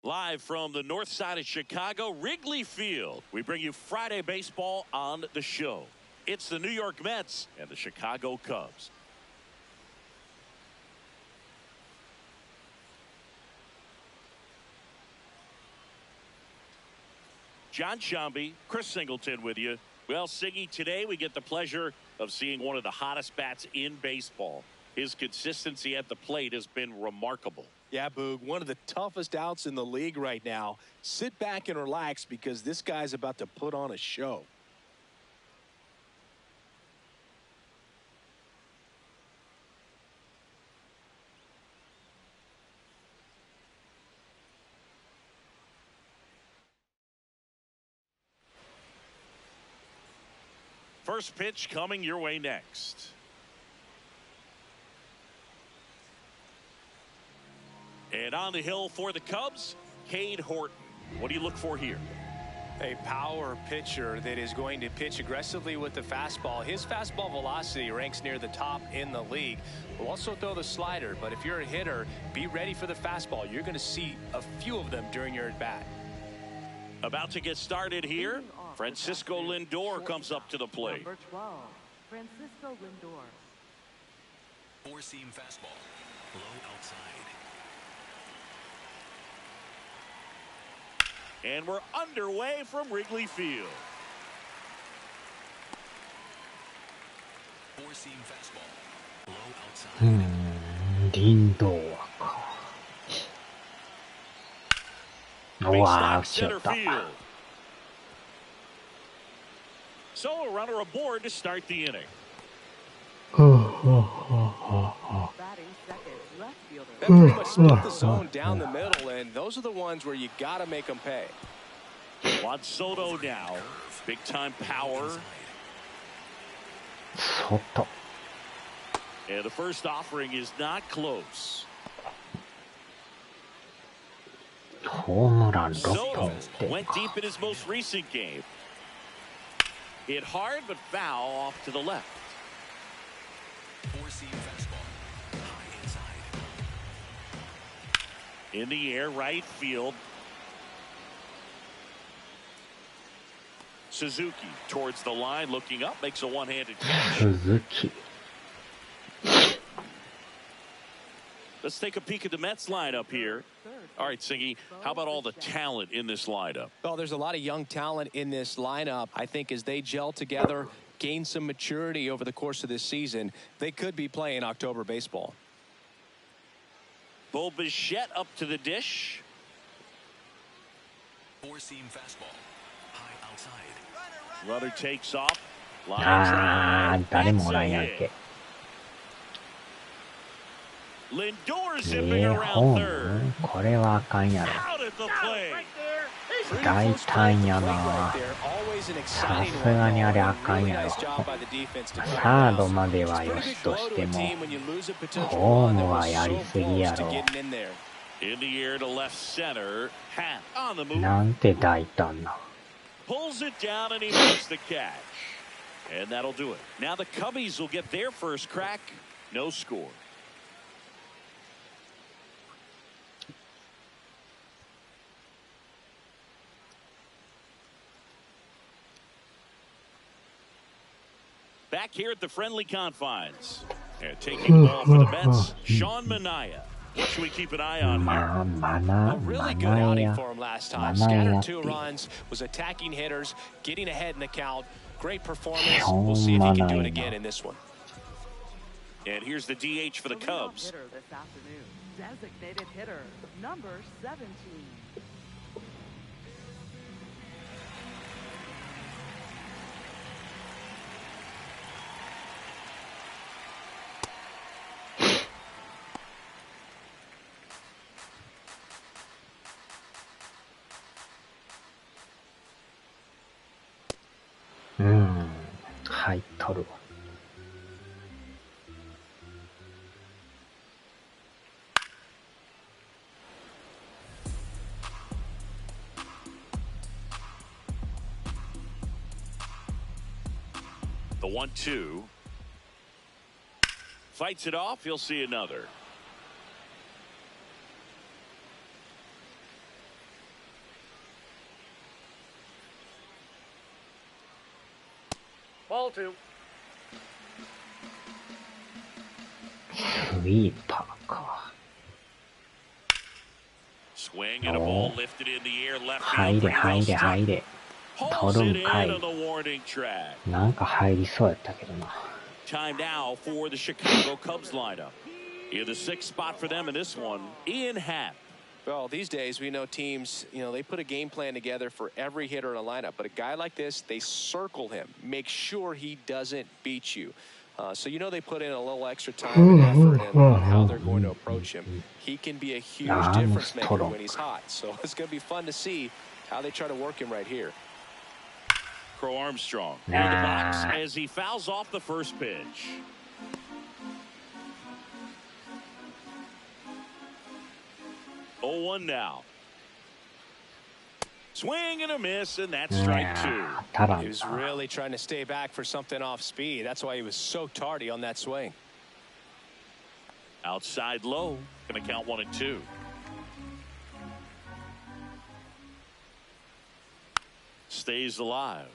Live from the north side of Chicago, Wrigley Field, we bring you Friday baseball on the show. It's the New York Mets and the Chicago Cubs. John Shambi, Chris Singleton with you. Well, Siggy, today we get the pleasure of seeing one of the hottest bats in baseball. His consistency at the plate has been remarkable. Yeah, Boog, one of the toughest outs in the league right now. Sit back and relax because this guy's about to put on a show. First pitch coming your way next. And on the hill for the Cubs, Cade Horton. What do you look for here? A power pitcher that is going to pitch aggressively with the fastball. His fastball velocity ranks near the top in the league. Will also throw the slider, but if you're a hitter, be ready for the fastball. You're going to see a few of them during your at-bat. About to get started here. Francisco Lindor comes up to the plate. Number 12, Francisco Lindor. Four-seam fastball, low outside. And we're underway from Wrigley Field. Four-seam fastball, low outside. リンドーか。うわー、ちょっと。So a runner aboard to start the inning. Batting second, left fielder. That pretty much split the zone down the middle, and those are the ones where you got to make them pay. Juan Soto now. Big time power. 外。 And the first offering is not close. ホームラン6 Soto 本って。 went deep in his most recent game. Hit hard but foul off to the left. Four-seam fastball, high inside. In the air, right field. Suzuki towards the line, looking up, makes a one-handed catch. 鈴木。 Let's take a peek at the Mets lineup here. All right, Singy, how about all the talent in this lineup? Well, there's a lot of young talent in this lineup. I think as they gel together, gain some maturity over the course of this season, they could be playing October baseball. Bo Bichette up to the dish. Four-seam fastball, high outside. Runner takes off. Line あー、誰もおらんやん drive. け。 Lindor ホ zipping ー around ム third. これはあかんやろ。 Out at the plate. 大胆やな。さすがにあれあかんやろ。サードまではよしとしても、ホームはやりすぎやろ。 In the air to left center. Hat on the move. なんて大胆な。 Pulls it down and he makes the catch. And that'll do it. Now the Cubbies will get their first crack. No score. Back here at the friendly confines. And taking the ball for the Mets, Sean Manaea. What should we keep an eye on here? A really good outing for him last time. Scattered 2 runs, was attacking hitters, getting ahead in the count. Great performance. We'll see if he can do it again in this one. And here's the DH for the Cubs. Hitter this afternoon, designated hitter, number 17.うん、入っとるわ。The 1-2. Fights it off. He'll see another. スイーパーか。Swing and a ball lifted in the air, left 入 field れ pretty 入 well れ struck. 入れ。 Pulls 取 it る in んかい。 on the warning track. なんか入りそうやったけどな。 Time now for the Chicago Cubs lineup. In the sixth spot for them in this one, Ian Happ. Well, these days we know teams, they put a game plan together for every hitter in a lineup. But a guy like this, they circle him, make sure he doesn't beat you. So they put in a little extra time and effort in how they're going to approach him. He can be a huge difference maker when he's hot. So it's going to be fun to see how they try to work him right here. Crow Armstrong in the box as he fouls off the first pitch. Oh, 1 now. Swing and a miss, and that's strike 2. He was really trying to stay back for something off speed. That's why he was so tardy on that swing. Outside low, going to count 1 and 2. Stays alive.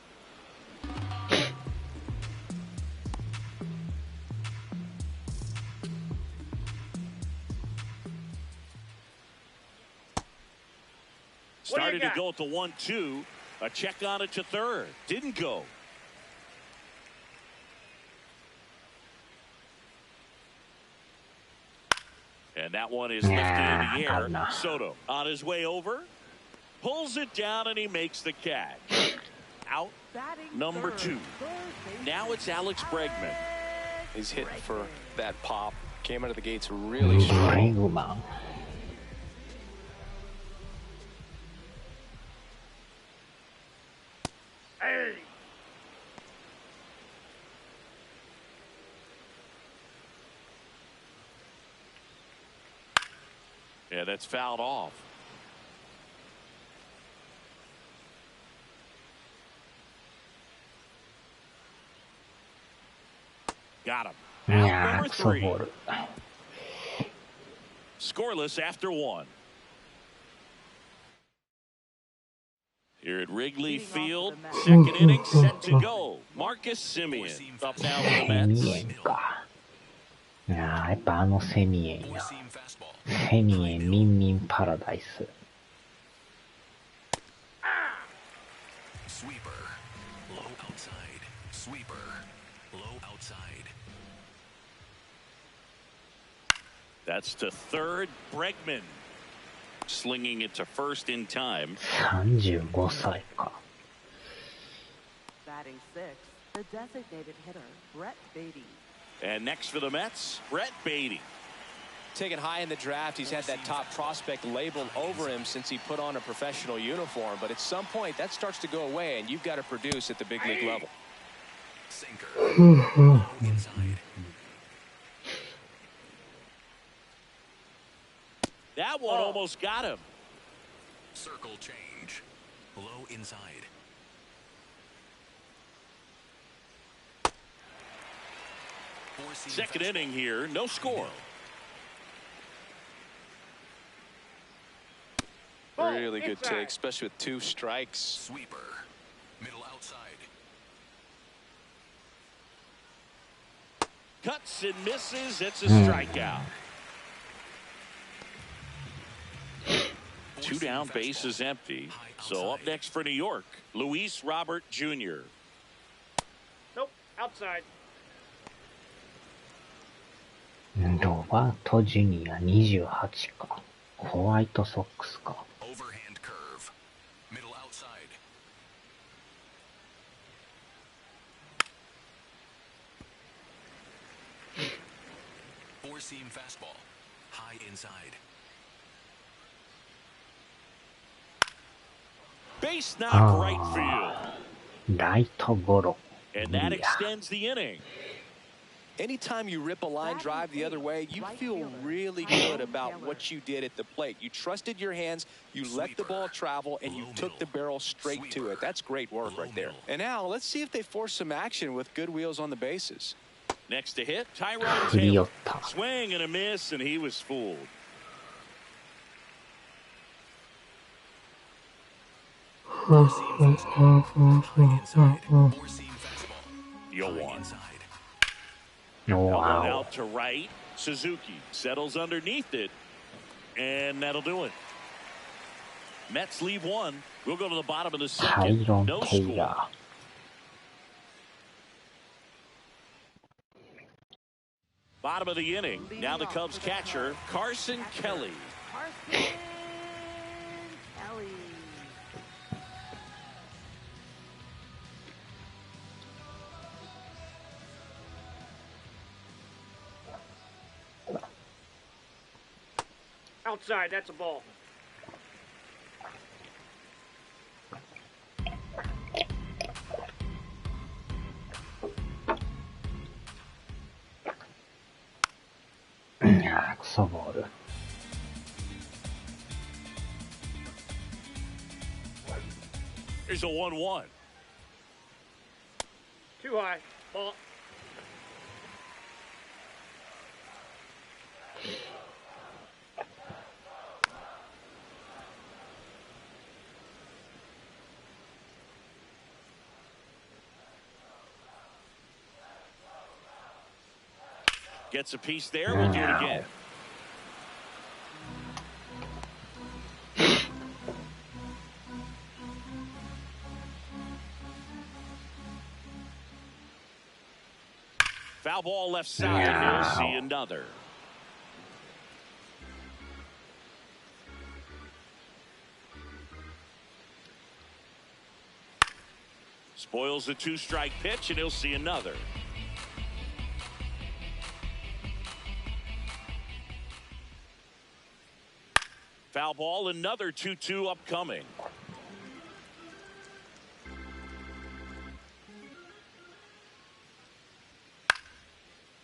Started to go at the 1-2. A check on it to third. Didn't go. And that one is lifted in the air. Soto on his way over. Pulls it down and he makes the catch. Out number 2. Now it's Alex Bregman. He's hitting for that pop. Came out of the gates really strong. Yeah, that's fouled off. Got him. Out number 3. Scoreless after 1. Here at Wrigley Field, second inning set to go. Marcus Semien up now with the Mets. やっぱセミエンや。セミエンミンミンパラダイス。Sweeper, low outside. Sweeper, low outside. That's to third. Bregman slinging it to first in time. 35歳か。Batting 6, the designated hitter, Brett Beatty. And next for the Mets, Brett Beatty. Taken high in the draft, he's had that top prospect label over him since he put on a professional uniform. But at some point, that starts to go away, and you've got to produce at the big league level. Sinker, low inside. That one almost got him. Circle change, low inside. Second inning here, no score. Really good take, especially with 2 strikes. Sweeper, middle outside. Cuts and misses. It's a strikeout. 2 down, base is empty. So up next for New York, Luis Robert Jr. Nope, outside. ロバート・ジュニア28か。ホワイトソックスか。Overhand curve, middle outside. Four-seam fastball, high inside. Base knock right field. ライトゴロ。 And that extends the inning. Anytime you rip a line drive the other way, you feel really good about what you did at the plate. You trusted your hands, you let the ball travel, and you took the barrel straight to it. That's great work right there. And now let's see if they force some action with good wheels on the bases. Next to hit, Tyrone Taylor. Swing and a miss, and he was fooled. 0-1. Inside. Oh, One wow. out to right. Suzuki settles underneath it, and that'll do it. Mets leave one. We'll go to the bottom of the second. Tyron No Taylor. score. Bottom of the inning. Now the Cubs catcher, Carson Kelly. Carson Kelly. Outside, that's a ball. Ah, クソボール。Here's a 1-1. Too high. Ball. Gets a piece there. We'll do it again. Foul ball left side. No. We'll see another. Spoils the two-strike pitch, and he'll see another. Foul ball, another 2-2 upcoming.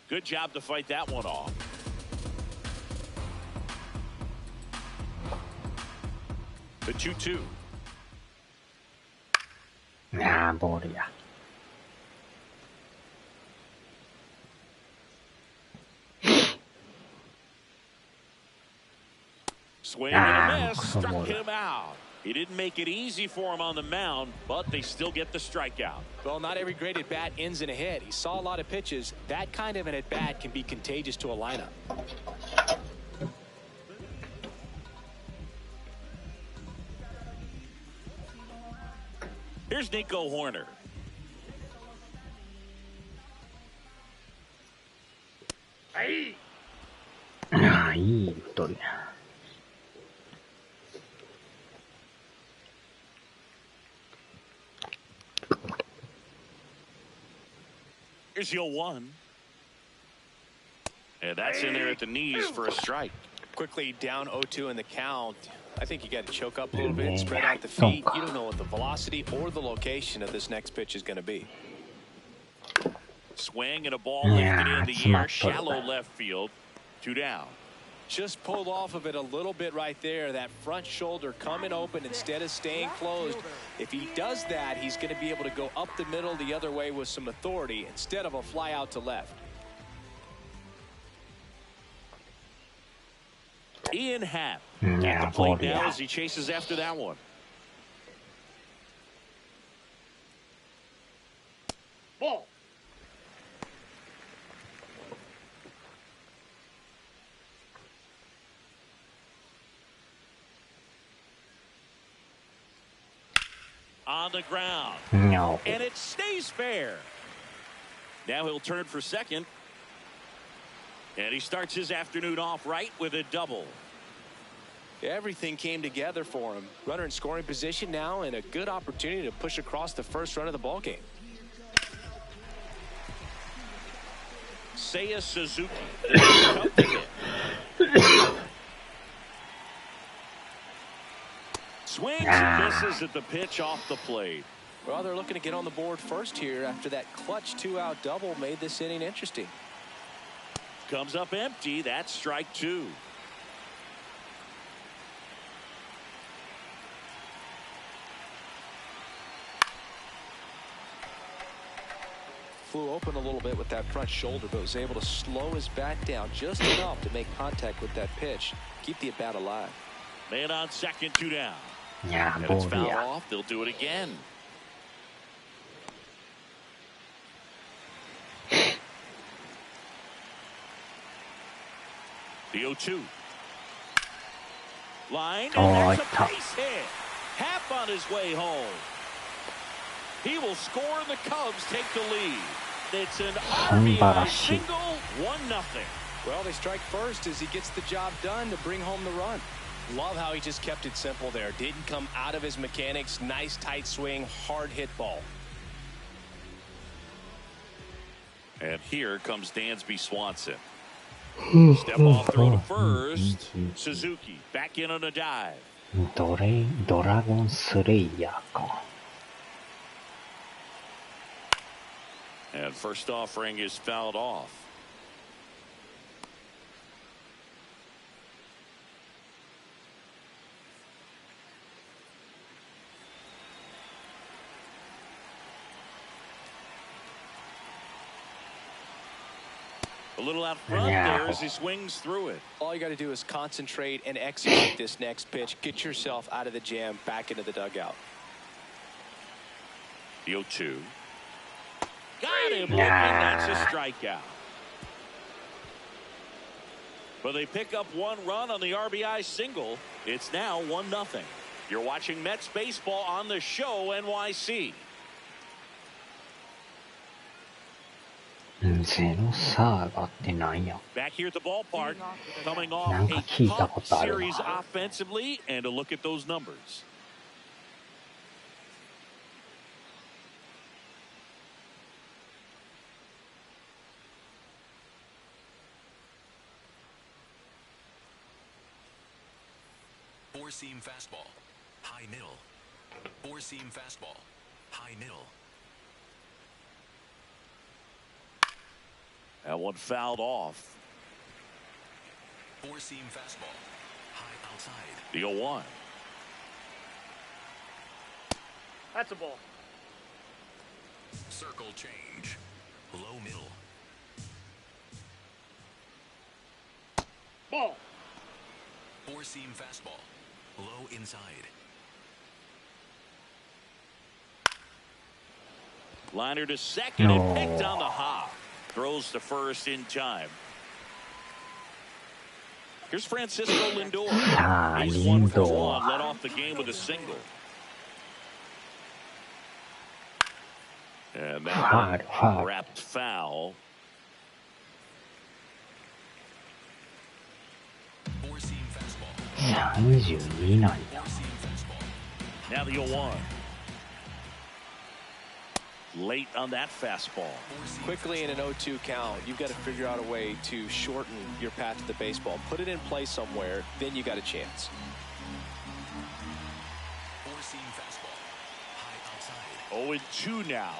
Good job to fight that one off. The 2-2. ああ、ボールや。Swing and a miss, struck him out. He didn't make it easy for him on the mound, but they still get the strikeout. Well, not every great at-bat ends in a hit. He saw a lot of pitches. That kind of an at-bat can be contagious to a lineup. Here's Nico Horner. Hey! ああ、いいボールや。Here's the 0-1. And that's in there at the knees for a strike. Quickly down 0-2 in the count. I think you got to choke up a little bit, spread out the feet. You don't know what the velocity or the location of this next pitch is going to be. Swing and a ball lifted in the air, shallow left field. 2 down. Just pulled off of it a little bit right there. That front shoulder coming open instead of staying closed. If he does that, he's going to be able to go up the middle the other way with some authority instead of a fly out to left. Ian Happ Yeah, at the plate now yeah. as he chases after that one. Ball. On the ground. No. And it stays fair. Now he'll turn for second. And he starts his afternoon off right with a double. Everything came together for him. Runner in scoring position now and a good opportunity to push across the first run of the ball game. Seiya Suzuki. Swings and misses at the pitch off the plate. Well, they're looking to get on the board first here after that clutch 2-out double made this inning interesting. Comes up empty. That's strike 2. Flew open a little bit with that front shoulder, but was able to slow his back down just enough to make contact with that pitch. Keep the at-bat alive. Man on second, 2 down. Yeah, And it's bold, fouled yeah. off. They'll do it again. The 0-2. Line, Oh, and there's a tough. base hit. Half on his way home. He will score, and the Cubs take the lead. It's an RBI single, 1-0. Well, they strike first as he gets the job done to bring home the run. Love how he just kept it simple there. Didn't come out of his mechanics. Nice tight swing, hard hit ball. And here comes Dansby Swanson. Step off throw to first. Suzuki back in on a dive. ドラゴンスレイヤーか。And first offering is fouled off. A little out front there as he swings through it. All you got to do is concentrate and execute this next pitch. Get yourself out of the jam, back into the dugout. The 0-2. Got him looking. That's a strikeout. But they pick up one run on the RBI single. It's now 1-0. You're watching Mets baseball on the show, NYC. ゼロサーガってなんや。 Back here at the ballpark, coming off なんか a 聞いた tough ことある series な。 offensively, and a look at those numbers. Four-seam fastball. High middle. Four-seam fastball. High middle. That one fouled off. Four-seam fastball. High outside. The 0-1. That's a ball. Circle change. Low middle. Ball. Four-seam fastball. Low inside. Liner to second and picked on the hop. Throws to first in time. Here's Francisco Lindor. He's 1 for 1. Led off the game with a single. And that one wrapped foul. Four-seam fastball. 32なんや。 Four-seam fastball. Now the 0-1. Late on that fastball. Quickly in an 0-2 count, you've got to figure out a way to shorten your path to the baseball. Put it in play somewhere, then you got a chance. Four-seam fastball. High outside. 0-2 now.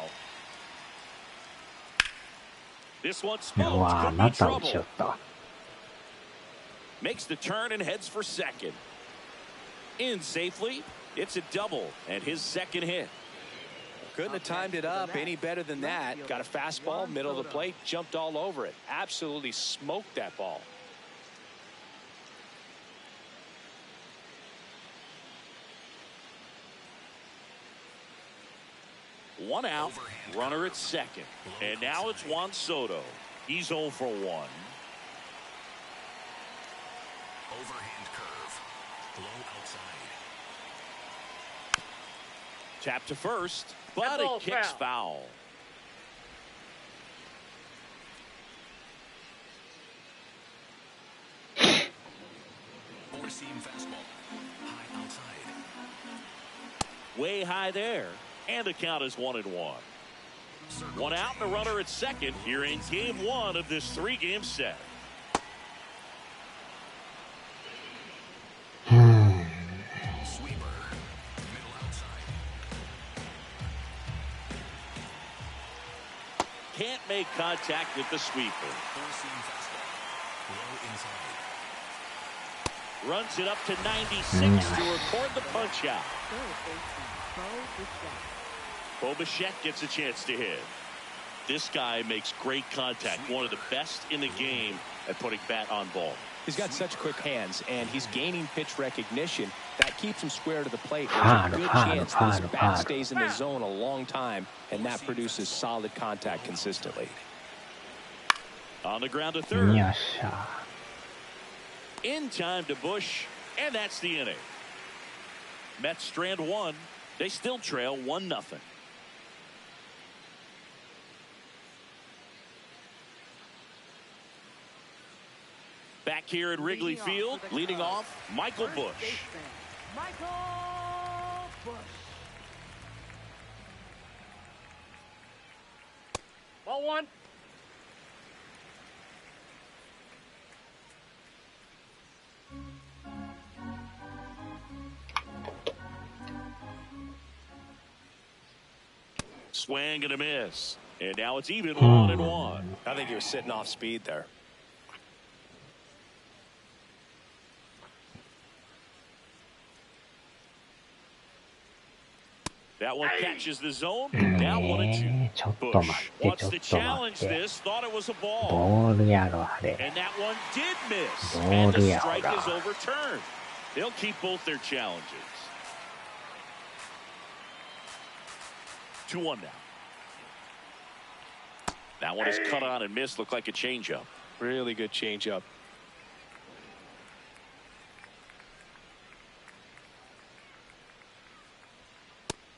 This one う smoked. わ Could ま be た落ち trouble. よった。 Makes the turn and heads for second. In safely. It's a double and his second hit. Couldn't have timed it up any better than that. Got a fastball, middle of the plate, jumped all over it. Absolutely smoked that ball. One out, runner at second. And now it's Juan Soto. He's 0 for 1. Overhand curve. Low outside. Tap to first, but That it ball's kicks foul. foul. Four-seam fastball. High outside. Way high there. And the count is 1-1. One out and a runner at second here in game 1 of this 3-game set. Sweeper. Middle outside. Can't make contact with the sweeper. Four-seam fastball. Low inside. Runs it up to 96 to record the punch out. Bo Bichette gets a chance to hit. This guy makes great contact. One of the best in the game at putting bat on ball. He's got such quick hands, and he's gaining pitch recognition. That keeps him square to the plate. There's a good chance that his bat stays in the zone a long time, and that produces solid contact consistently. On the ground to third. よっしゃ。In time to Bush, and that's the inning. Mets strand one. They still trail 1-0. Back here at Wrigley Field, leading off, Michael Bush. Michael Bush. Ball one. Swing and a miss. And now it's even 1-1. I think he was sitting off speed there. That one catches the zone. Now 1-2. Bush wants to challenge this. Thought it was a ball. ボールやろ、あれ。 And that one did miss. ボ And ール the やろ strike が。 is overturned. They'll keep both their challenges. 2-1 now. That one is cut on and missed. Looked like a changeup. Really good changeup.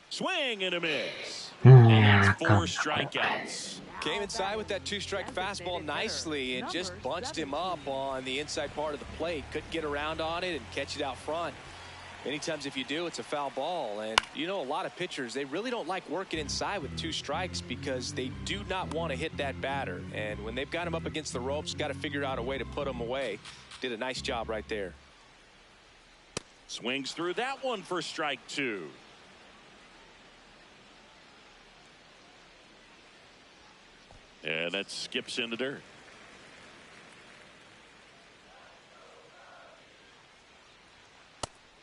Swing and a miss. うん、 And あ that's かん 4 な、これ。 strikeouts. Came inside with that 2-strike fastball nicely and just bunched him up on the inside part of the plate. Couldn't get around on it and catch it out front. Many times if you do, it's a foul ball. And you know, a lot of pitchers, they really don't like working inside with 2 strikes because they do not want to hit that batter. And when they've got him up against the ropes, got to figure out a way to put him away. Did a nice job right there. Swings through that one for strike 2. And that skips in the dirt.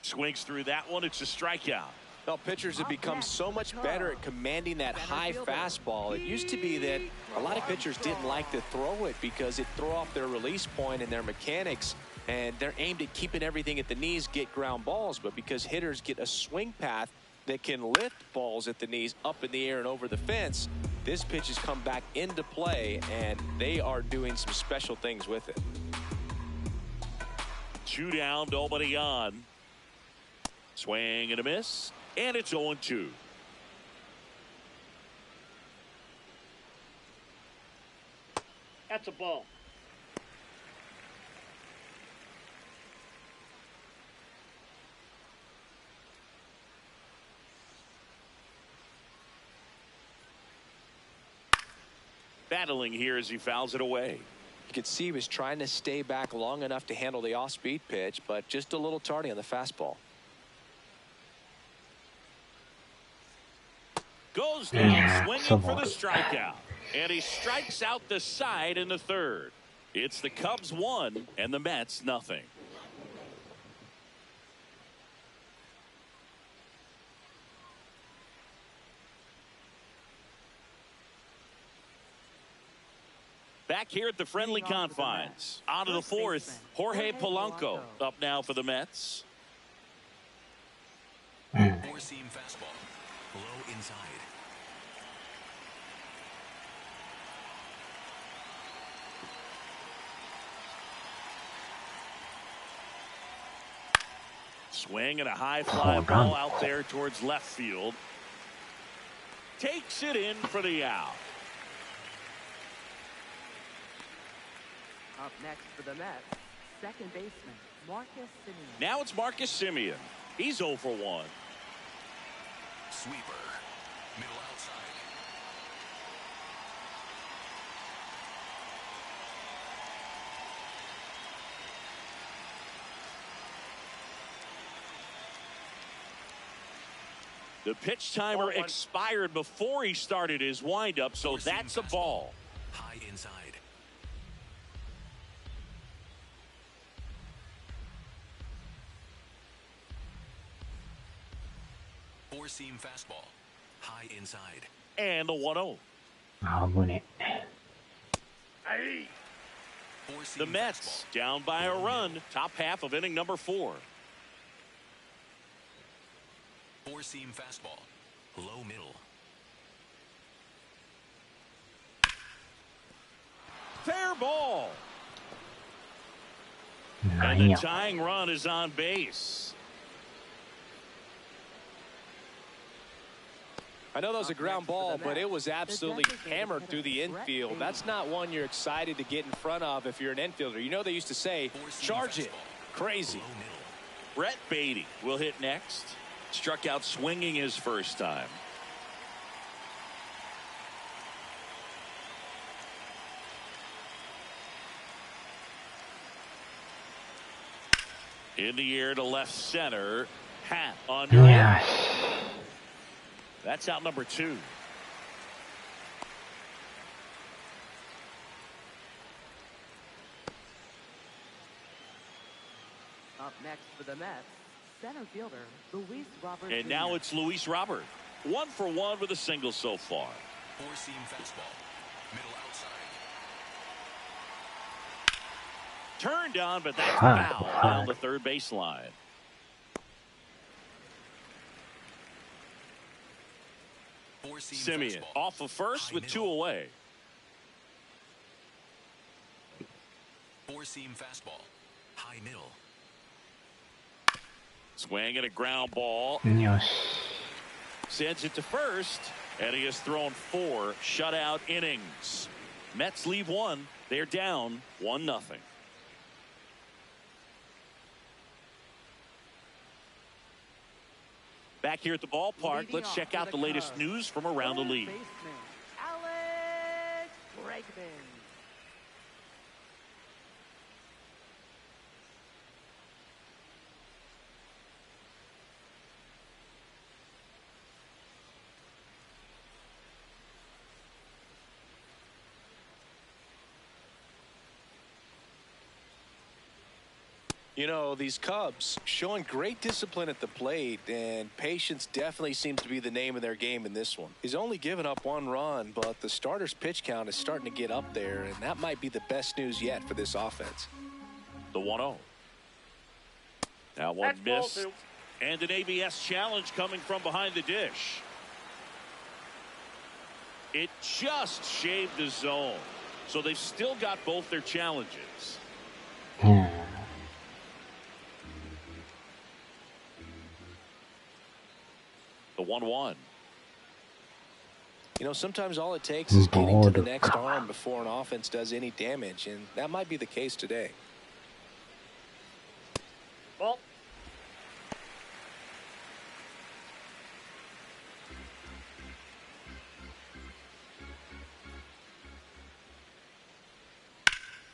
Swings through that one. It's a strikeout. Well, pitchers have become so much better at commanding that high fastball. It used to be that a lot of pitchers didn't like to throw it because it threw off their release point and their mechanics, and they're aimed at keeping everything at the knees, get ground balls. But because hitters get a swing path that can lift balls at the knees up in the air and over the fence, this pitch has come back into play, and they are doing some special things with it. 2 down, nobody on. Swing and a miss. And it's 0-2. That's a ball. Battling here as he fouls it away. You could see he was trying to stay back long enough to handle the off-speed pitch, but just a little tardy on the fastball. Goes down swinging for the strikeout. And he strikes out the side in the 3rd. It's the Cubs 1 and the Mets nothing. Back here at the friendly confines. On to the 4th. Jorge Polanco up now for the Mets. 4-seam fastball. Low inside. Swing and a high fly ball out there towards left field. Takes it in for the out. Up next for the Mets, second baseman Marcus Semien. Now it's Marcus Semien. He's 0 for 1. Sweeper. Middle outside. The pitch timer expired before he started his windup, so that's a ball. High inside. Four-seam fastball. High inside. And the 1-0. 危ね。The Mets down by a run. Top half of inning number 4. Four-seam fastball. Low middle. Fair ball. And the tying run is on base. I know that was a ground ball, but it was absolutely hammered through the infield. That's not one you're excited to get in front of if you're an infielder. You know, they used to say, charge it. Crazy. Brett Beatty will hit next. Struck out swinging his first time. In the air to left center. Hat under. Yes. That's out number 2. Up next for the Mets, center fielder Luis Robert. And now it's Luis Robert. 1 for 1 with a single so far. Four-seam fastball. Middle outside. Turned on, but that's foul down the third baseline. Simeon off of first with 2 away. Four-seam fastball. High middle. Swing and a ground ball. Yes. Sends it to first, and he has thrown 4 shutout innings. Mets leave 1. They're down 1-0. Back here at the ballpark, let's check out the latest news from around the league. Alex Bregman. You know, these Cubs showing great discipline at the plate, and patience definitely seems to be the name of their game in this one. He's only given up 1 run, but the starter's pitch count is starting to get up there, and that might be the best news yet for this offense. The 1-0. Now one miss, and an ABS challenge coming from behind the dish. It just shaved the zone, so they've still got both their challenges. The 1-1. You know, sometimes all it takes is getting to the next arm before an offense does any damage, and that might be the case today. Ball.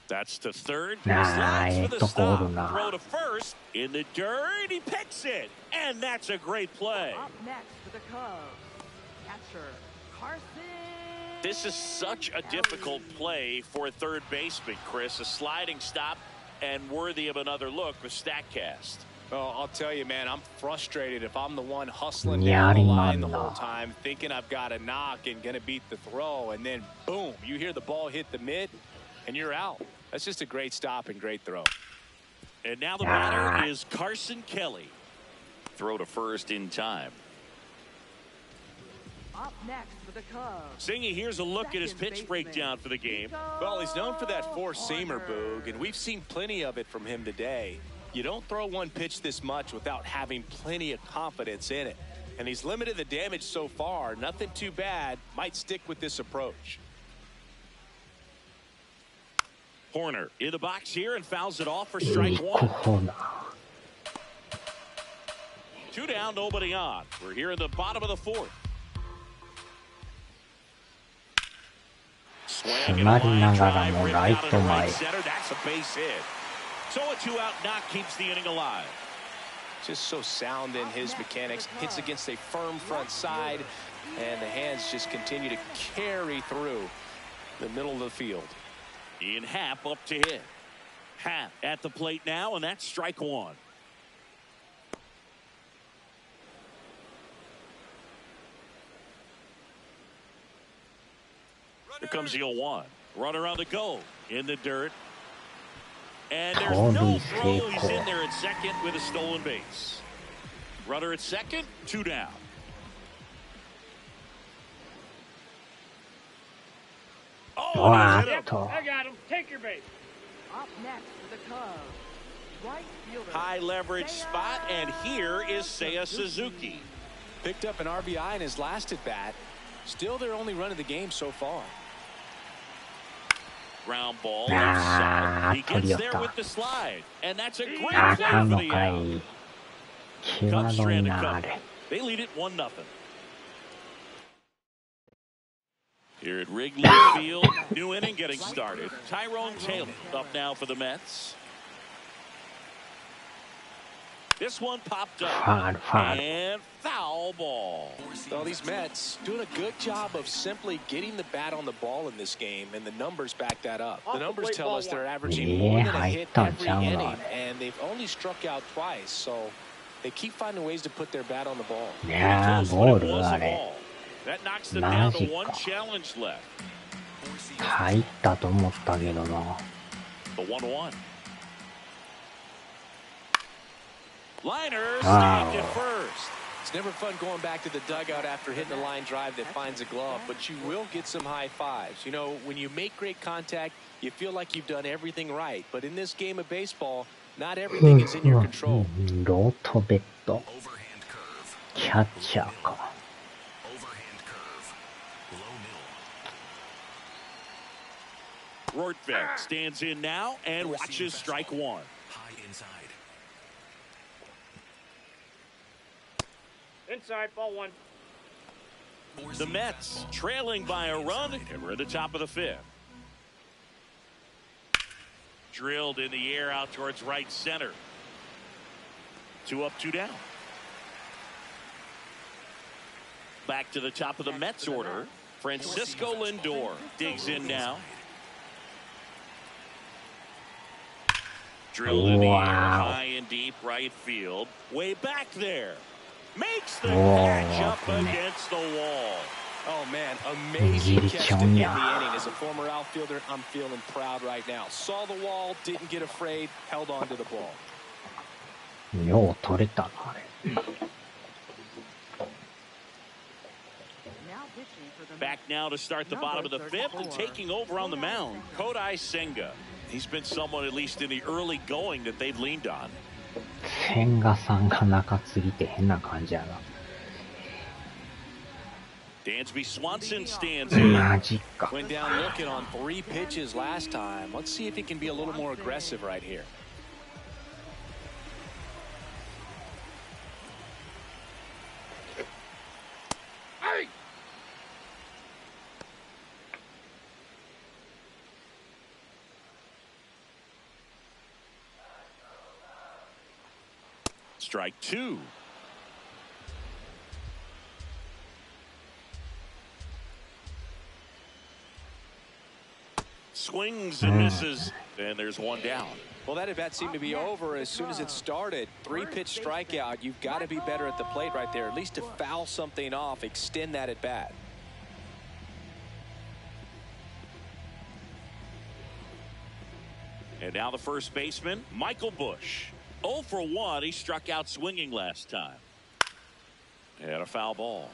That's to third. Nah, Slides for the stop. Throw to to first. In the dirt. He picks it. And that's a great play. Up next for the Cubs, catcher Carson. This is such a difficult play for a third baseman, Chris. A sliding stop and worthy of another look with StatCast. Oh, I'll tell you, man, I'm frustrated if I'm the one hustling down the line the whole time, thinking I've got a knock and going to beat the throw, and then, boom, you hear the ball hit the mid, and you're out. That's just a great stop and great throw. And now the batter is Carson Kelly. Throw to first in time. Up next for the Cubs. Singy, here's a look at his pitch breakdown for the game. Well, he's known for that four-seamer, Boog, and we've seen plenty of it from him today. You don't throw one pitch this much without having plenty of confidence in it. And he's limited the damage so far. Nothing too bad. Might stick with this approach. Horner in the box here and fouls it off for strike one. 2 down, nobody on. We're here in the bottom of the 4th. Swing and a line drive right out of right center. That's a base hit. So a 2-out knock keeps the inning alive. Just so sound in his mechanics. Hits against a firm front side, and the hands just continue to carry through the middle of the field. Ian Happ up to hit. Happ at the plate now, and that's strike one. Here comes the 0-1. Runner on the go in the dirt. And there's no throw. He's in there at second with a stolen base. Runner at second, 2 down. Oh, I got him. Take your base. Up next for the Cubs, Right fielder. High leverage spot, and here is Seiya Suzuki. Picked up an RBI in his last at bat. Still their only run of the game so far. Ground ball inside. He gets there with the slide, and that's a great play for the out. Cubs stranded couple. They lead it 1-0. Here at Wrigley Field, new inning getting started. Tyrone Taylor up now for the Mets. This one popped up. And foul ball. Well, these Mets doing a good job of simply getting the bat on the ball in this game, and the numbers back that up. The numbers tell us they're averaging more than a hit every inning, and they've only struck out twice, so they keep finding ways to put their bat on the ball. That knocks them down to one challenge left. 入ったと思ったけどな。 The 1-1. Liner stopped at first. It's never fun going back to the dugout after hitting a line drive that finds a glove, but you will get some high fives. You know, when you make great contact, you feel like you've done everything right. But in this game of baseball, not everything is in your control. ロートベッド。キャッチャーか。 Rortvedt stands in now and watches strike one. High inside. Inside, ball one. The Mets trailing by a run, and we're at the top of the fifth. Drilled in the air out towards right center. 2 up, 2 down. Back to the top of the Mets order. Francisco Lindor digs in now. Drilled in the air, high and deep right field. Way back there. Makes the catch up against the wall. Oh, man, amazing catch to end the inning. As a former outfielder, I'm feeling proud right now. Saw the wall, didn't get afraid, held on to the ball. よう取れたな、あれ。 Back now to start the bottom of the fifth, and taking over on the mound, Kodai Senga. He's been someone, at least in the early going, that they've leaned on. 千賀さんが中継ぎって変な感じやな。 Dansby Swanson stands in. マジか。 Went down looking on 3 pitches last time. Let's see if he can be a little more aggressive right here. Strike 2. Swings and misses, and there's one down. Well, that at-bat seemed to be over as soon as it started. 3-pitch strikeout. You've got to be better at the plate right there, at least to foul something off, extend that at-bat. And now the first baseman, Michael Busch. 0 for 1. He struck out swinging last time. And a foul ball.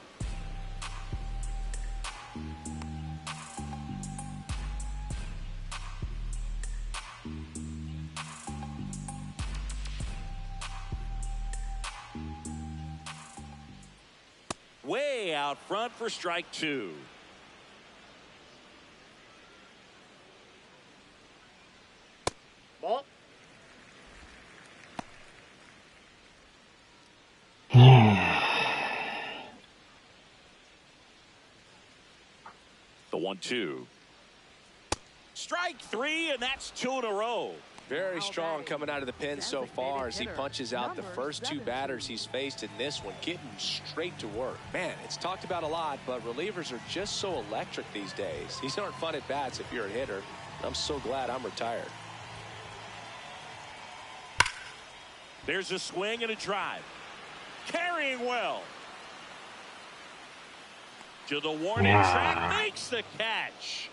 Way out front for strike 2. Ball. The 1-2. Strike 3, and that's 2 in a row. Very strong coming out of the pen so far as he punches out the first 2 batters he's faced in this one, getting straight to work. Man, it's talked about a lot, but relievers are just so electric these days. These aren't fun at bats if you're a hitter. I'm so glad I'm retired. There's a swing and a drive. Carrying well. To the warning track, makes the catch.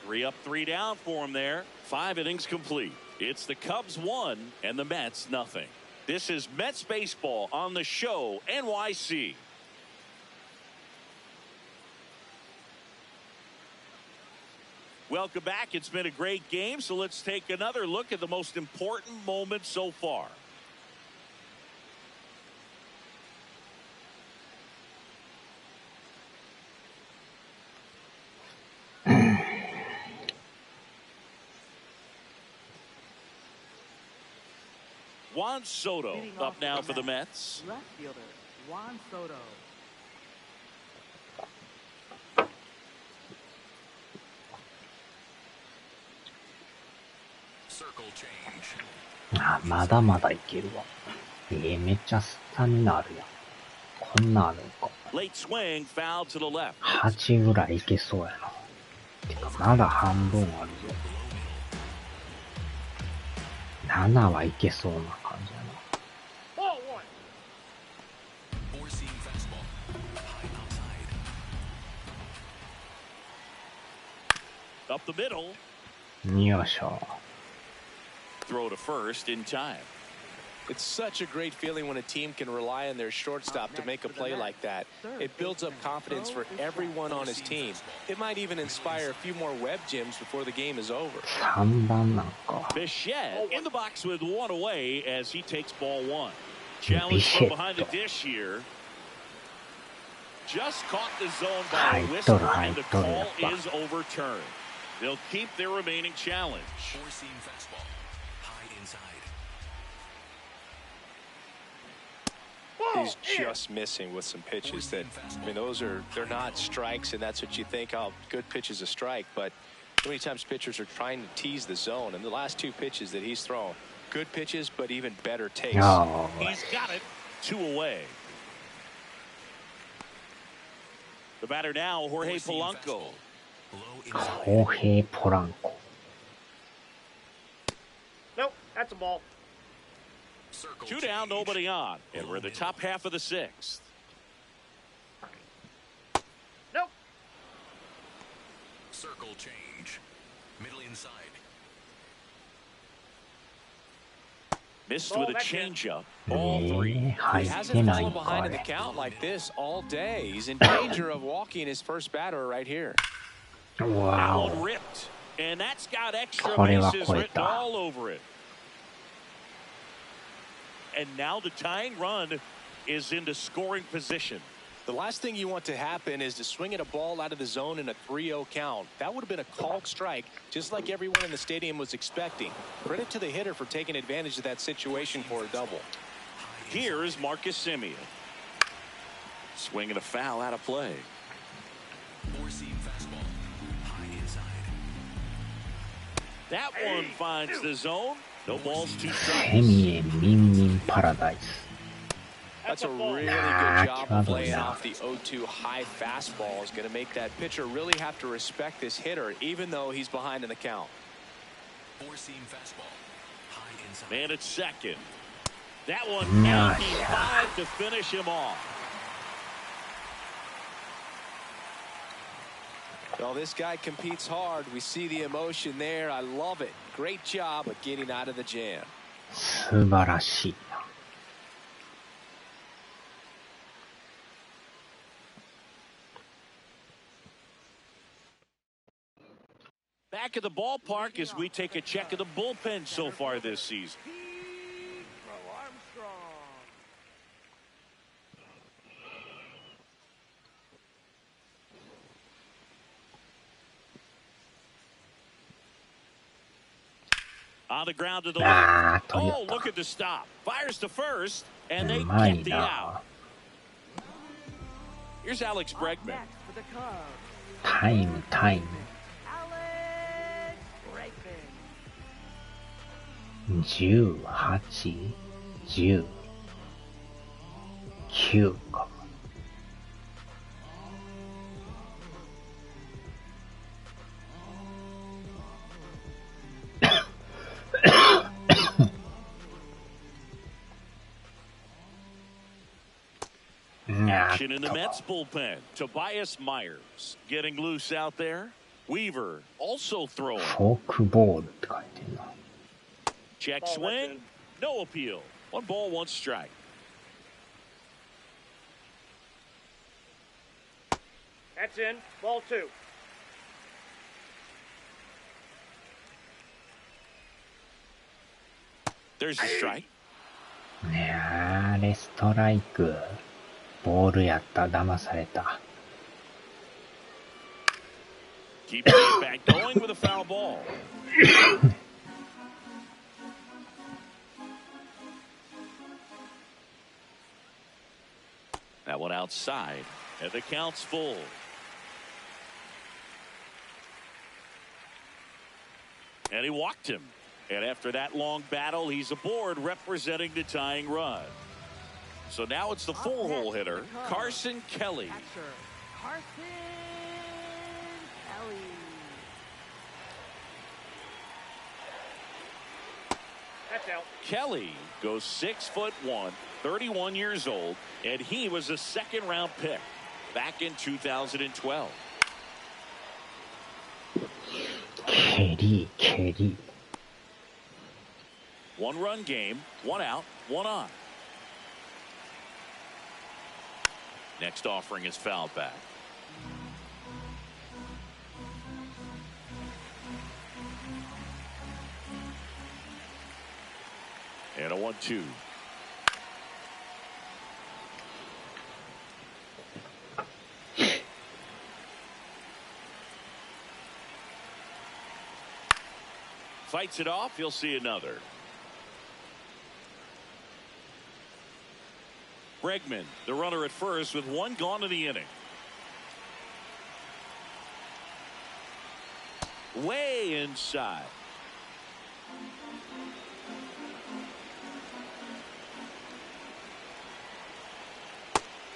3 up, 3 down for him there. 5 innings complete. It's the Cubs 1 and the Mets nothing. This is Mets baseball on the show NYC. Welcome back. It's been a great game, so let's take another look at the most important moment so far. Juan Soto up now for the Mets. Left fielder, Juan Soto. Circle change. あ、まだまだいけるわ。めっちゃスタミナあるやん。こんなんあるんか。Late swing, foul to the left. 8ぐらいいけそうやな。てか、まだ半分あるぞ。7はいけそうな感じやな。Ball one. Four seam fastball. High outside. Up the middle. よいしょ。Throw to first in time. It's such a great feeling when a team can rely on their shortstop to make a play like that. It builds up confidence for everyone on his team. It might even inspire a few more web gyms before the game is over. 3番なんか。 Bichette in the box with one away as he takes ball one. Challenge from behind the dish here. Just caught the zone by a whisper, and the call is overturned. They'll keep their remaining challenge. Four seam fastball. High inside. He's just missing with some pitches that, I mean, they're not strikes, and that's what you think, oh, good pitch is a strike, but so many times pitchers are trying to tease the zone, and the last two pitches that he's thrown, good pitches, but even better taste. Oh. He's got it. 2 away. The batter now, Jorge Polanco. Low inside. ホーヘイ・ポランコ。 Nope, that's a ball. Circle 2 down, change. nobody on. And we're in the top half of the 6th. Nope. Circle change. Middle inside. Missed Ball with a back in. changeup. All 3. 入 He って hasn't ない fallen んか behind あ in the れ。 count like this all day. He's in danger of walking his first batter right here. That わ one お。 ripped. And that's got extra これは bases 超え written た。 all over it. And now the tying run is into scoring position. The last thing you want to happen is to swing at a ball out of the zone in a 3-0 count. That would have been a called strike, just like everyone in the stadium was expecting. Credit to the hitter for taking advantage of that situation for a double. Here is Marcus Semien. Swinging a foul out of play. Four seam fastball. High inside. That one finds the zone. No balls, 2 セ strikes. ミエン・ミンミン・パラダイス。 That's a really good job of laying off the 0-2 high fastball. Is going to make that pitcher really have to respect this hitter, even though he's behind in the count. Four seam fastball. High inside. Man at second. That one Nice. 95 to finish him off. Well, this guy competes hard. We see the emotion there. I love it. Great job of getting out of the jam. 素晴らしいな。 Back at the ballpark as we take a check of the bullpen so far this season. Armstrong. On the ground to the あ left. ー、取り Oh, よ look at the stop. Fires to first, and っ they た。うまい get the な。 out. Here's Alex Up Bregman. next for the Cubs, タイム、タイム。 Alex Bregman. 18、10、9か。Action in the Mets bullpen. Tobias Myers getting loose out there. Weaver also throwing. フォークボールって書いてんな。 Check Ball, swing. that's No appeal. 1 ball, 1 strike. That's in. Ball 2. There's a strike. ねえ、あれストライク。ボールやった。騙された。Keeping it back going with a foul ball. That one outside, and the count's full. And he walked him. And after that long battle, he's aboard representing the tying run. So now it's the four-hole hitter, Carson Kelly. Catcher, Carson Kelly. That's out. Kelly goes 6'1", 31 years old, and he was a second-round pick back in 2012. ケリー。One-run game, one out, one on. Next offering is fouled back. And a 1-2. Fights it off. You'll see another. Bregman, the runner at first, with one gone in the inning. Way inside.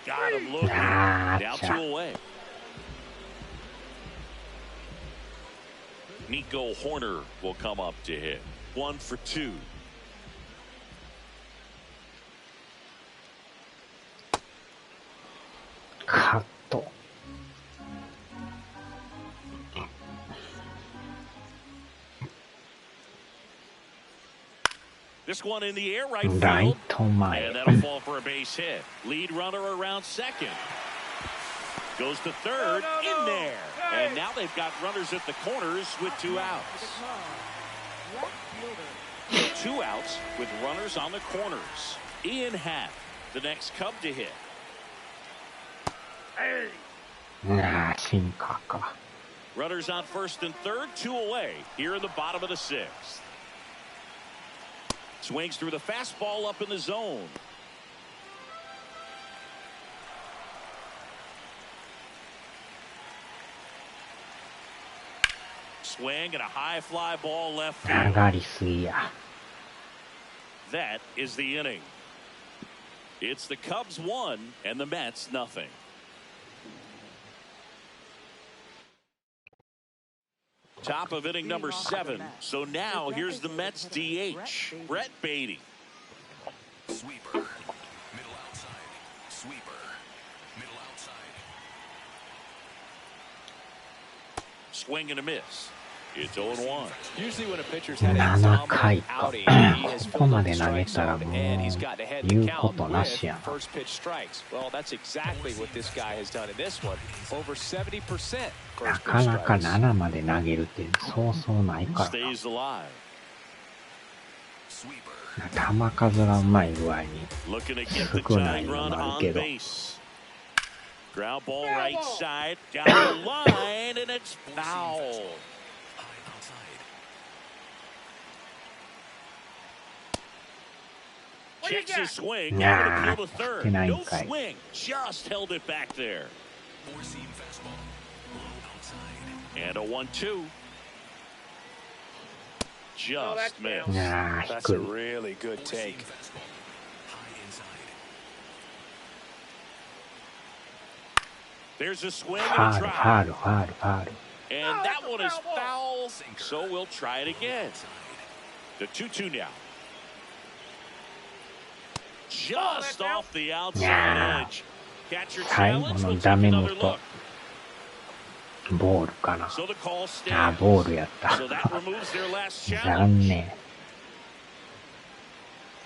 Got him looking. Down 2 away. Nico Horner will come up to hit. 1 for 2.カット。This one in the air, right ライ field. ト前。 And that'll fall for a base hit. Lead runner around second. Goes to third. In there. And now they've got runners at the corners with 2 outs. 2 outs with runners on the corners. Ian Happ, the next Cub to hit. ああ、シンカーか。 Runners on first and third, 2 away here in the bottom of the 6th. Swings through the fastball up in the zone. Swing and a high fly ball left 上 field. がりすぎや。 That is the inning. It's the Cubs 1 and the Mets nothing. Top of inning number 7. So now here's the Mets DH, Brett Beatty. Sweeper. Middle outside. Sweeper. Middle outside. Swing and a miss. It's 0-1. Usually when a pitcher's had a 7回 dominant か。 outing, he has ここ filled ま up で the 投げ strike たら zone も and う he's got to head the 言う count ことな with しやな。 first pitch strikes. Well, that's exactly what this guy has done in this one. Over 70% な first か pitch なか strikes. 7まで投げるってそうそうないからな。 Stays alive. Sweeper. 球数がうまい具合に Looking to get the 少ない tying の run もある on けど。 base. Ground ball right side. Down the line, and it's foul. High outside. Checks his swing. Nah, Now to appeal to third. deny No inside. swing. Just held it back there. Four-seam fastball. Low outside. And a 1-2. Just that's missed. down. いやー That's 低 a い。 really good Four-seam take. fastball. High inside. There's a swing フ and ァ a ール、フ try. ァール、ファール、ファール。 And Oh, that that's a one is foul ball. foul. So we'll try it again. The 2-2 now. Just that's out. off the outside Yeah. edge. Catcher 最後 challenge. の We'll ダ take メ another 元 look.。ボールかな。 So the call あ、 stands. ボールやった。 So that removes their last 残 challenge. 念。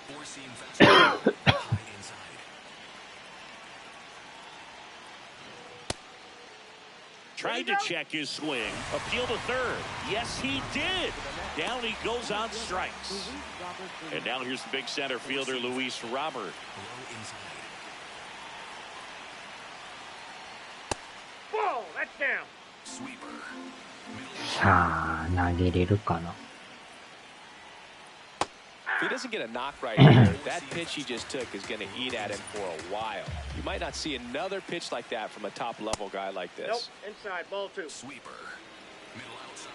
Four-seam fastball. High inside. Tried to check his swing. Appeal to third. Yes, he did. Down he goes on strikes. And now here's the big center fielder, Luis Robert. Low inside. Whoa, that's down. Sweeper. Middle さあ、投げれるかな。If he doesn't get a knock right here, that pitch he just took is going to eat at him for a while. You might not see another pitch like that from a top-level guy like this. Nope, inside, ball 2. sweeper. Middle outside.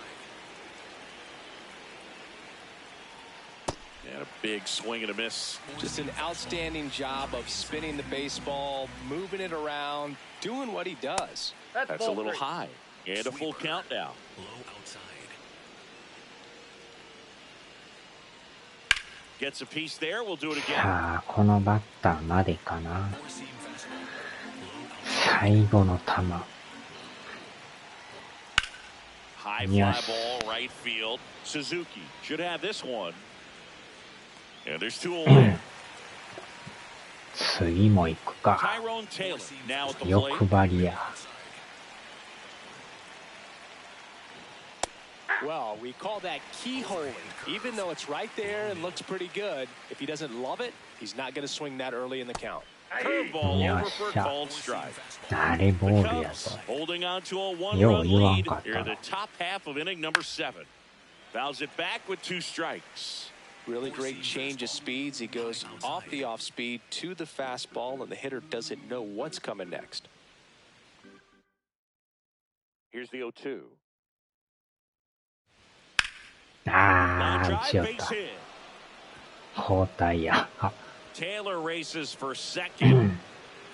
And a big swing and a miss. Just an outstanding job of spinning the baseball, moving it around, doing what he does. That's A ball little 3. high. And a full count now. Low outside. Gets a piece there. We'll do it again. さあ、このバッターまでかな。 Four-seam fastball. Low outside. 最後の球。 High fly Yes. ball, right field. Suzuki should have this one. And there's 2 away. 次も行くか。 Tyrone Taylor now at the 欲 plate. 張りや。 Well, we call that keyholing. Even though it's right there and looks pretty good, if he doesn't love it, he's not going to swing that early in the count. Curveball Yes, over for a shot. called strike. あれボ The ールや Cubs ぞ。 holding on to a よう 1-run 言わん lead かった here な。 in the top half of inning number 7. Fouls it back with 2 strikes. Really great change of speeds. He goes off the off speed to the fastball, and the hitter doesn't know what's coming next. Here's the 0-2. あ Line あ、打 drive, ちよっ base た。 hit. 包帯や。あ Taylor races for second.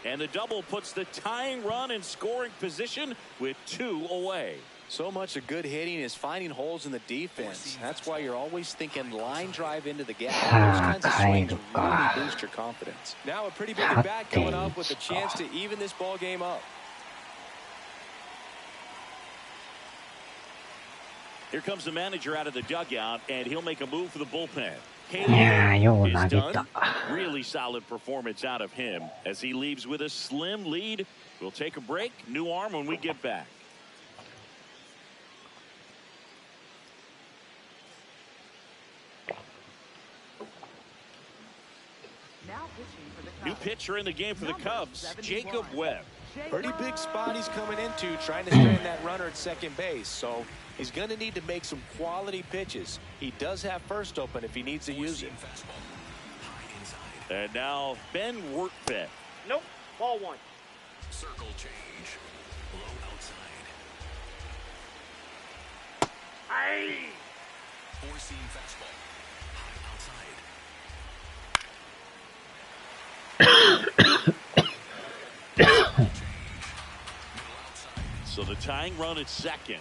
And the double puts the tying run in scoring position with 2 away. So much of good hitting is finding holes in the defense. That's why you're always thinking line drive into the gap. Those kinds of swings really boost your confidence. Now a pretty big at bat coming up with a chance to even this ball game up. Here comes the manager out of the dugout, and he'll make a move for the bullpen. いやー、よう投 Is げ done. た。 Really solid performance out of him as he leaves with a slim lead. We'll take a break. New arm when we get back. Now pitching for the New Cubs. pitcher in the game for the Cubs, Jacob Webb. Pretty big spot he's coming into, trying to strand that runner at second base. So he's going to need to make some quality pitches. He does have first open if he needs to use it. Four-seam fastball. High inside. And now Ben Workfed. Nope, ball 1. Circle change. Low outside. Aye. Four-seam fastball. High outside. So the tying run at second.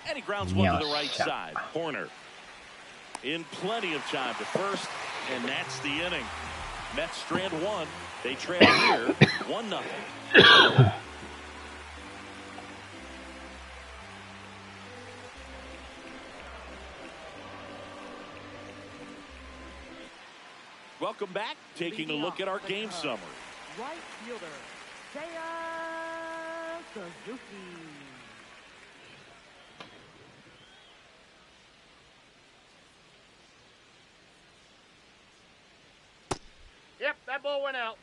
And he grounds one to the right side. Corner. In plenty of time to first. And that's the inning. Mets strand 1. They trail here 1-0. Welcome back. Taking a look at our game summary. Right fielder, Seiya Suzuki. Yep, that ball went out.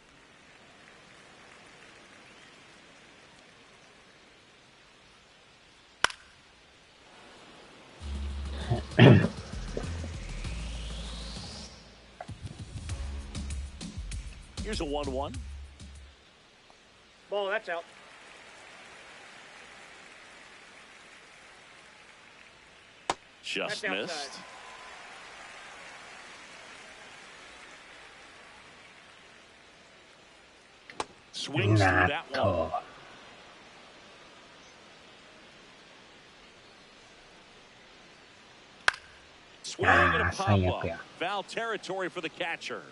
Here's a 1-1. Ball, that's out. Just That's missed. outside. Swings through な that っ one. と。 Swing and a最 pop 悪 up. や。 Foul territory for the catcher.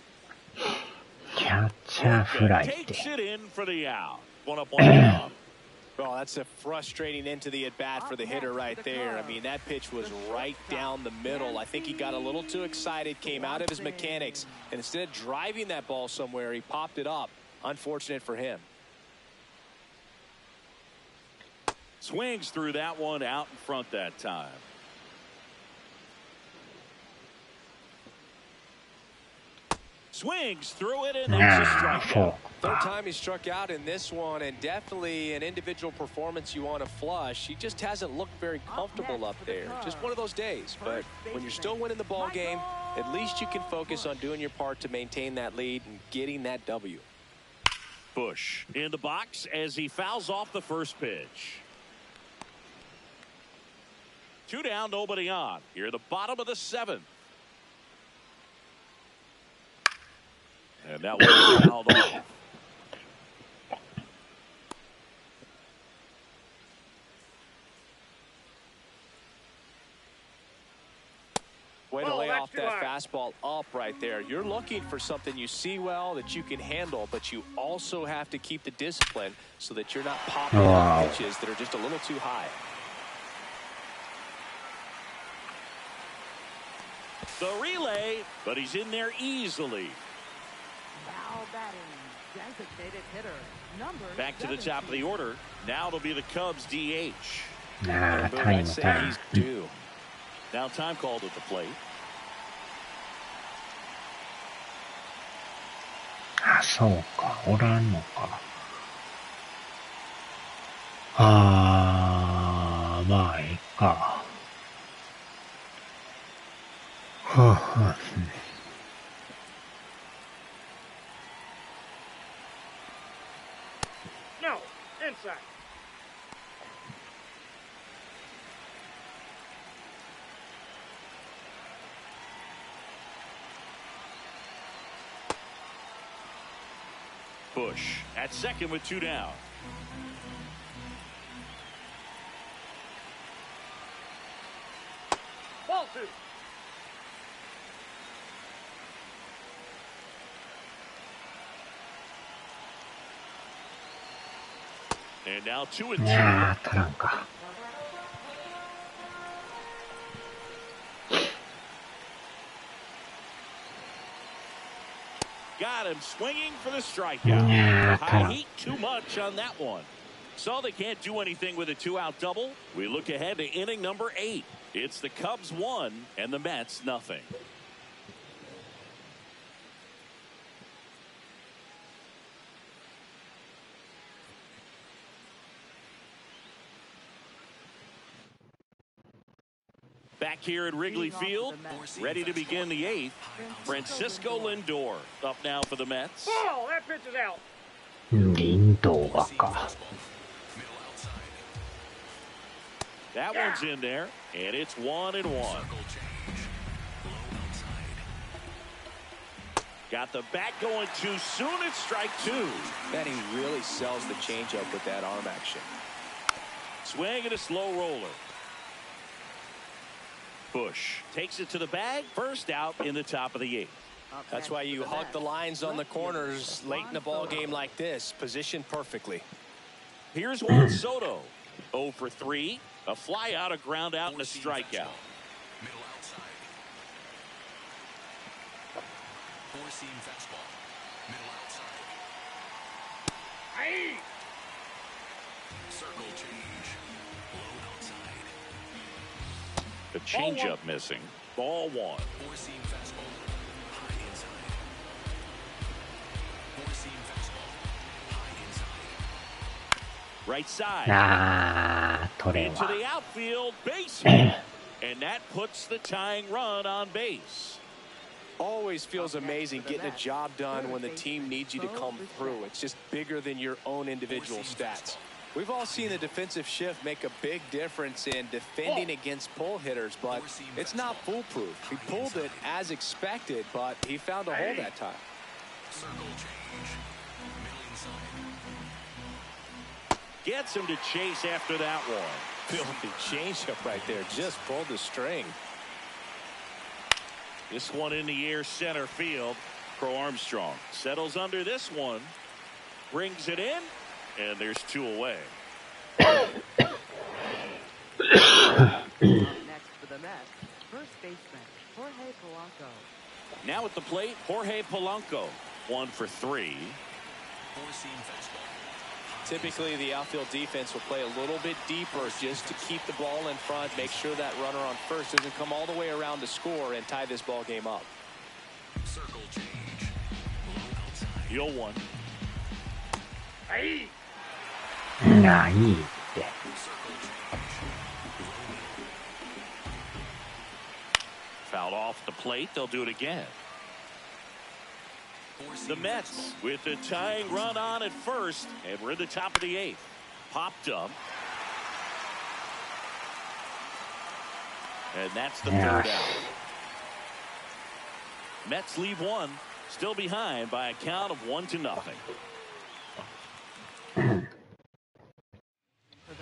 キャッチャーフライっ Takes て。 it in for the out. 1 up, 1 down. Oh, that's a frustrating end to the at-bat for the hitter right there. I mean, that pitch was right down the middle. I think he got a little too excited, came out of his mechanics, and instead of driving that ball somewhere, he popped it up. Unfortunate for him. Swings through that one out in front that time. Swings through it, and that's a strikeout. Third time he struck out in this one, and definitely an individual performance you want to flush. He just hasn't looked very comfortable up there. Just one of those days. But when you're still winning the ball game, at least you can focus on doing your part to maintain that lead and getting that W. Bush in the box as he fouls off the first pitch. 2 down, nobody on. Here at the bottom of the 7th. And that was fouled off. Way to lay off that fastball up right there. You're looking for something you see well that you can handle, but you also have to keep the discipline so that you're not popping out pitches that are just a little too high. The relay, but he's in there easily. Now batting, designated hitter, number Back to the top of the order. Now it'll be the Cubs DH. I'd say he's due. Now time called at the plate. あ、そうか。おらんのか。あー、まあ、いいか。ふんふん。No, inside. Bush at second with 2 down. Ball 2. And now 2 and 2. いやー、足らんか。Got him swinging for the strikeout. High heat too much on that one. So they can't do anything with a 2-out double. We look ahead to inning number 8. It's the Cubs 1 and the Mets nothing. Back here at Wrigley Field, ready to begin the 8th. Francisco Lindor up now for the Mets. Ball, that pitch is out. リンドーがか。That one's in there, and it's 1-1. Got the bat going too soon. It's strike 2. That he really sells the changeup with that arm action. Swing and a slow roller. Bush takes it to the bag. First out in the top of the 8th. That's why you hug the lines on the corners late in the ball game like this. Positioned perfectly. Here's Juan Soto. 0 for 3. A fly out, a ground out, and a strikeout. Middle outside. 4-seam fastball. Middle outside. Aye. Circle change. Low outside. The changeup missing. Ball 1. 4-seam fastball. High inside. 4-seam fastball. High inside. Right side. あー、取れん Into わ。 the outfield. Base hit. And that puts the tying run on base. Always feels amazing getting a job done when the team needs you to come through. It's just bigger than your own individual stats. We've all seen the defensive shift make a big difference in defending against pull hitters, but it's not foolproof. He pulled it as expected, but he found a hole that time. Circle change. Middle inside. Gets him to chase after that one. Filthy changeup right there. Just pulled the string. This one in the air center field. Crow Armstrong settles under this one. Brings it in. And there's 2 away. Next for the Mets, first baseman, Jorge Polanco. Now at the plate, Jorge Polanco. 1 for 3. 4-seam fastball. Typically, the outfield defense will play a little bit deeper just to keep the ball in front, make sure that runner on first doesn't come all the way around to score and tie this ball game up. Circle change. Low outside. 0-1. はい。なあ、いいって。Circle change. Fouled off the plate. They'll do it again. The Mets with the tying run on at first, and we're in the top of the 8th. Popped up. And that's the third out. Mets leave one, still behind by a count of 1-0.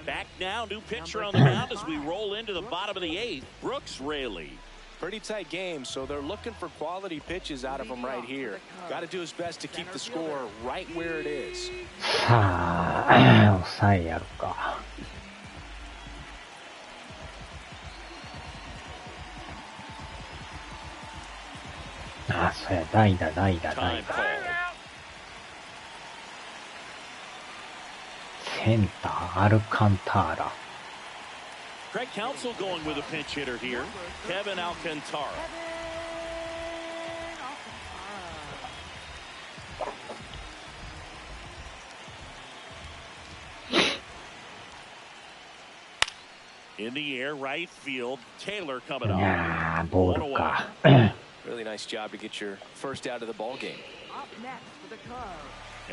Back now, new pitcher on the mound as we roll into the bottom of the 8th. Brooks Raley. Pretty tight game, so they're looking for quality pitches out of him right here. Got to do his best to keep the score right where it is. さあ、抑えやるか。あ、そうや、代打。センター、アルカンターラ。Craig Counsell going with a pinch hitter here. Kevin Alcantara. In the air, right field. Taylor coming up. いやー、ボールか。Really nice job to get your first out of the ball game. Up next for the Cubs.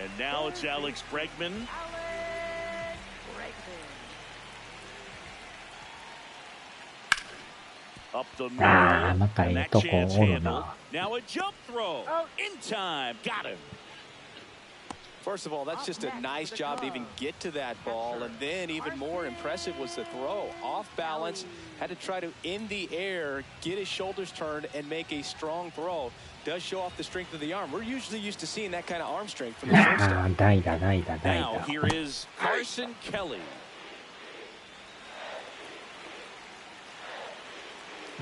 And now it's Alex Bregman. Up the middle. ああ、またいい And that とこ chance おる handled. な。 Now a jump throw. In time. Got him. First of all, that's just a nice job to even get to that ball, and then even more impressive was the throw. Off balance, had to try to in the air, get his shoulders turned, and make a strong throw. Does show off the strength of the arm. We're usually used to seeing that kind of arm strength from the あ shortstop. あ、代打。 Now here is Carson Kelly.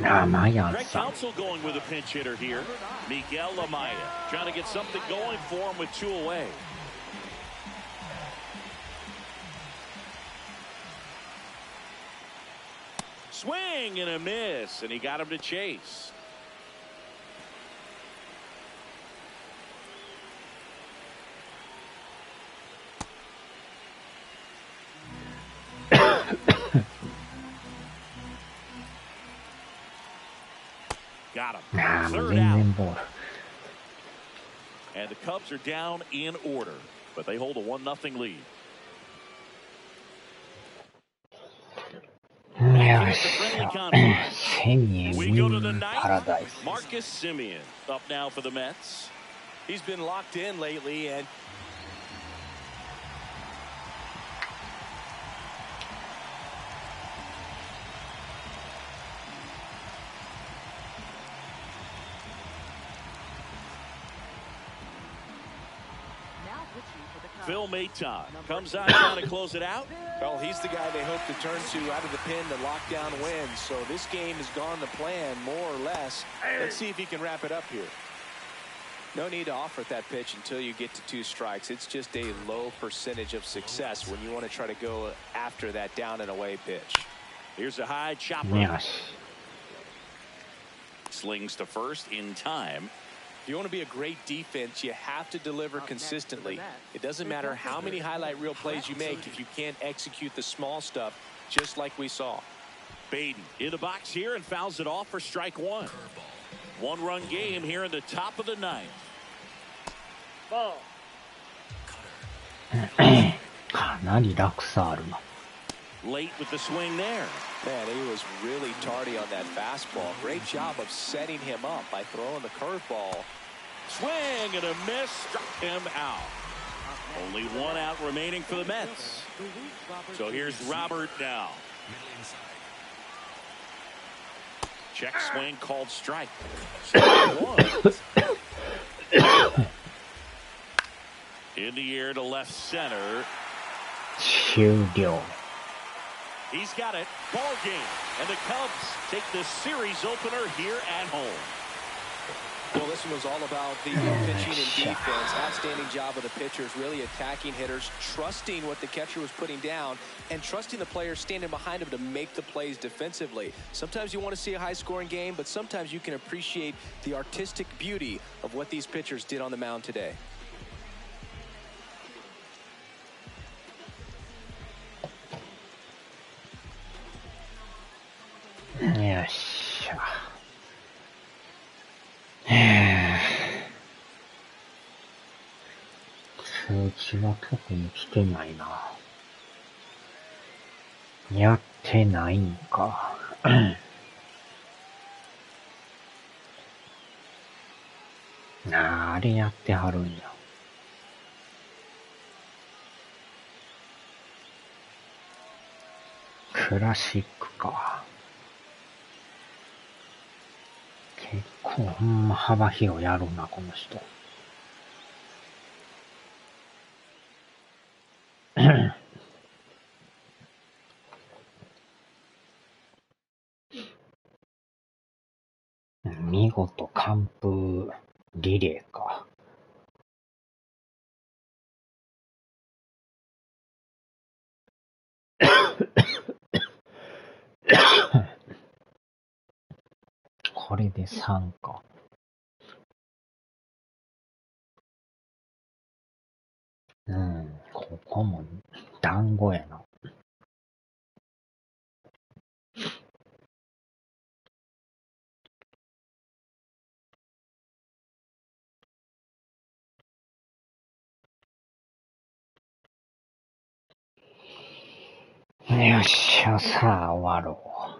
ああ、マヤン Craig さん。 Counsell going with a pinch hitter here. Miguel Amaya trying to get something going for him with 2 away. Swing and a miss, and he got him to chase. Got him. ああ、もう Third 全 out. 然ボール。 And the Cubs are down in order, but they hold a 1-0 lead. よし。セミエン、ウ We go to the ィンパラ ninth. ダイス。 Marcus Semien up now for the Mets. He's been locked in lately, and Now pitching for the Cubs. Phil Maton comes on trying to close it out. well, he's the guy they hope to turn to out of the pen to lock down wins. So this game has gone to plan, more or less. Let's see if he can wrap it up here. No need to offer that pitch until you get to 2 strikes. It's just a low percentage of success when you want to try to go after that down and away pitch. Here's a high chopper. よし。 Slings to first in time. If you want to be a great defense, you have to deliver consistently. It doesn't matter how many highlight reel plays you make if you can't execute the small stuff, just like we saw. Baden in the box here and fouls it off for strike 1. 1-run game here in the top of the 9th. Ball. かなり落差あるな。 Late with the swing there. Man, he was really tardy on that fastball. Great job of setting him up by throwing the curveball. Swing and a miss, struck him out. Only 1 out remaining for the Mets. So here's Robert now. Check swing called strike. Strike 1. In the air to left center. 終了。 He's got it. Ball game. And the Cubs take the series opener here at home. Well, this this one was all about the pitching and defense. Outstanding job of the pitchers, really attacking hitters, trusting what the catcher was putting down, and trusting the players standing behind him to make the plays defensively. Sometimes you want to see a high-scoring game, but sometimes you can appreciate the artistic beauty of what these pitchers did on the mound today. Yes.数値は特に来てないな。やってないんか。あれやってはるんや。クラシックか。結構ほんま幅広やるな、この人。見事完封リレーか。これで3か。ここも団子やな。よっしゃ、さあ終わろう。